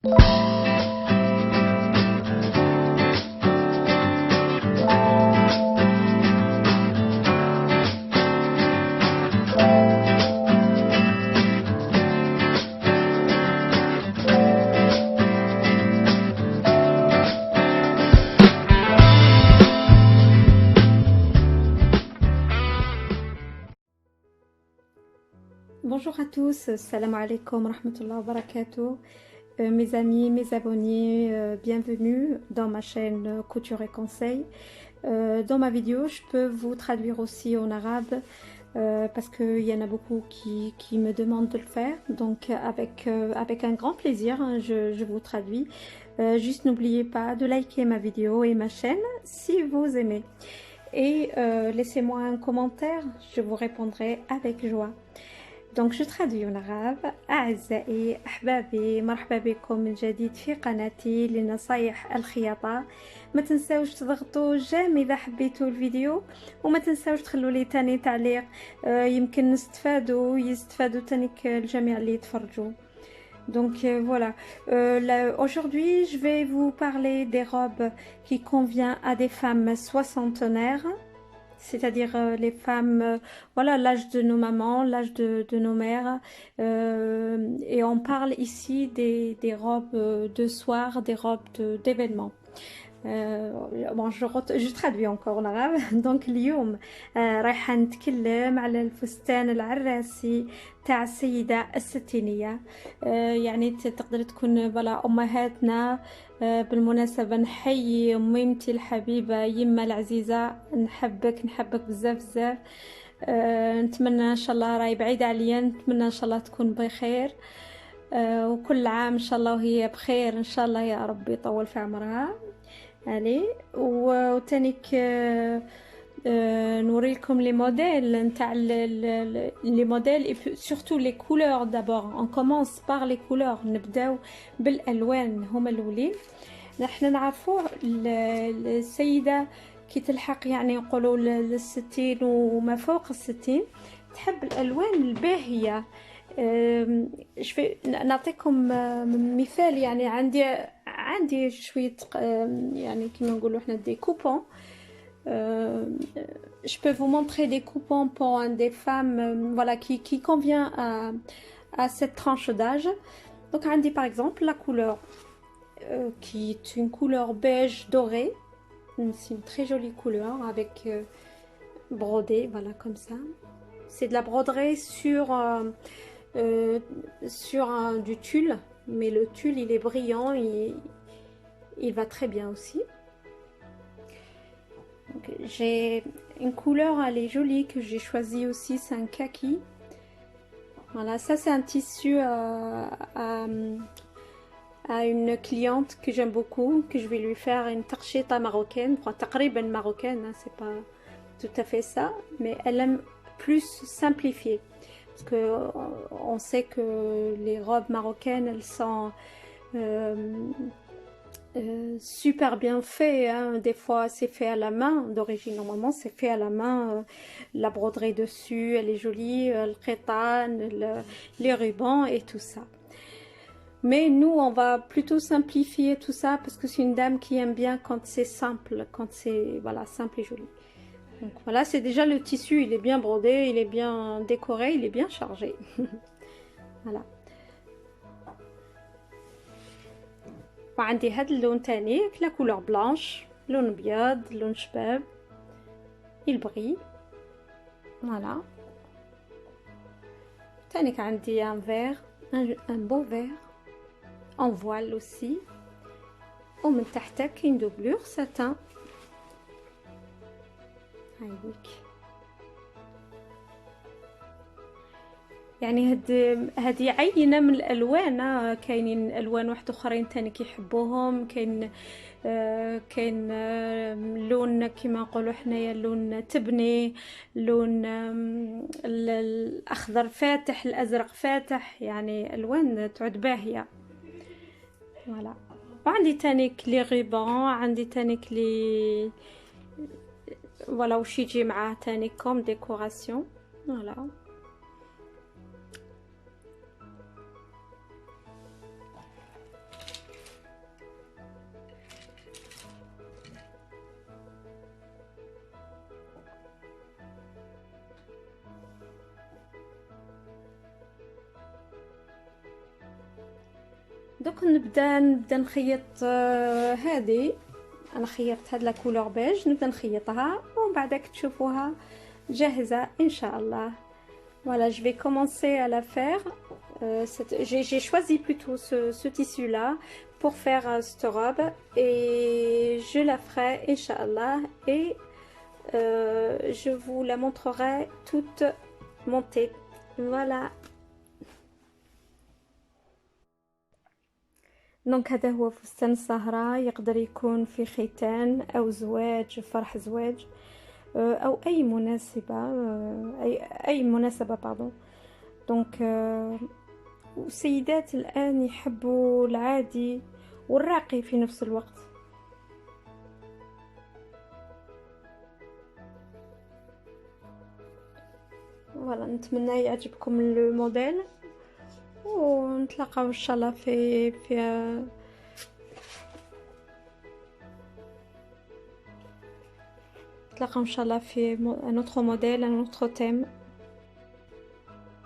Bonjour à tous, salam alaikum rahmatullah wa barakatuh. Mes amis, mes abonnés, bienvenue dans ma chaîne Couture et Conseils. Dans ma vidéo, je peux vous traduire aussi en arabe parce qu'il y en a beaucoup qui me demandent de le faire. Donc avec un grand plaisir, hein, je vous traduis. Juste n'oubliez pas de liker ma vidéo et ma chaîne si vous aimez. Et laissez-moi un commentaire, je vous répondrai avec joie. Donc je traduis en arabe. أعزائي أحبابي مرحبا بكم من جديد في قناتي لنصايح الخياطة. ما تنساوش تضغطوا جيم إذا حبيتوا الفيديو وما تنساوش تخلوا لي تاني تعليق يمكن يستفادوا تانيك الجميع اللي يتفرجوا. Donc voilà, aujourd'hui je vais vous parler des robes qui conviennent à des femmes soixantenaires. C'est-à-dire les femmes, voilà, l'âge de nos mamans, l'âge de nos mères. Et on parle ici des robes de soir, des robes d'événements. Bon, je traduis encore en arabe. Donc اليوم رايحة نتكلم على الفستان العراسي تاع السيدة الستينية. يعني تقدر تكون بلا أمهاتنا. بالمناسبة نحيي ميمتي الحبيبة يما العزيزة، نحبك بزاف بزاف. نتمنى ان شاء الله راهي بعيدة عليا، نتمنى ان شاء الله تكون بخير وكل عام ان شاء الله وهي بخير ان شاء الله يا رب يطول في عمرها. allez وتانيك نوريكم لي موديل نتاع لي موديل et surtout les couleurs d'abord. On commence par les couleurs، نبداو بالالوان هما الاولين. نحن نعرفوا السيده كي تلحق يعني نقولوا للستين وما فوق الستين تحب الالوان الباهيه. نعطيكم مثال. يعني عندي شويه يعني كيما نقولوا احنا دي كوبون. Je peux vous montrer des coupons pour des femmes voilà, qui convient à cette tranche d'âge. Donc, on dit par exemple la couleur qui est une couleur beige doré. C'est une très jolie couleur avec brodé, voilà comme ça. C'est de la broderie sur du tulle, mais le tulle il est brillant, il va très bien aussi. J'ai une couleur, elle est jolie, que j'ai choisi aussi, c'est un kaki. Voilà, ça c'est un tissu à une cliente que j'aime beaucoup, que je vais lui faire une tarcheta marocaine, enfin taqriban marocaine, hein, c'est pas tout à fait ça, mais elle aime plus simplifier. Parce que on sait que les robes marocaines, elles sont super bien fait, hein. Des fois c'est fait à la main, d'origine normalement c'est fait à la main, la broderie dessus elle est jolie, le khétan, les rubans et tout ça. Mais nous on va plutôt simplifier tout ça parce que c'est une dame qui aime bien quand c'est simple, quand c'est voilà simple et joli. Donc voilà, c'est déjà le tissu, il est bien brodé, il est bien décoré, il est bien chargé. Voilà. وعندي هاد اللون تاني لا كولور بلانش، لون ابيض، لون شباب، il brille. Voilà. تانيك عندي un vert, un beau vert en voile aussi. ومن تحت كاين دوبلور ساتان. هايديك يعني هذه عينه من الالوان. كاينين الوان واحد اخرين تاني كيحبوهم. كاين لون كيما نقولوا حنايا لون تبني، لون الاخضر فاتح، الازرق فاتح، يعني الوان تعود باهيه. فوالا. وعندي تانيك لي غيبون، عندي تانيك لي فوالا واش يجي معاه تاني كوم ديكوراسيون. فوالا. دوك نبدا نخيط هذه. انا خيطت هاد لا كولور بيج، نبدا نخيطها ومن بعدك تشوفوها جاهزه ان شاء الله. Voilà, je vais commencer à la faire. J'ai choisi plutôt ce tissu-là pour faire cette robe et je la ferai, Inch'Allah, et je vous la montrerai toute montée. Voilà. دونك هذا هو فستان السهرة، يقدر يكون في ختان أو زواج، فرح زواج، أو أي مناسبة، أي مناسبة باردون. دونك السيدات الآن يحبوا العادي والراقي في نفس الوقت. فوالا، نتمنى يعجبكم الموديل ونتلاقاو ان شاء الله نتلاقاو ان شاء الله في un autre modèle, un autre thème.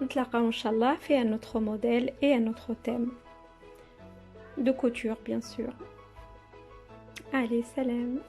نتلاقاو ان شاء الله في un autre modèle et un autre thème de couture bien sûr. Allez, salam.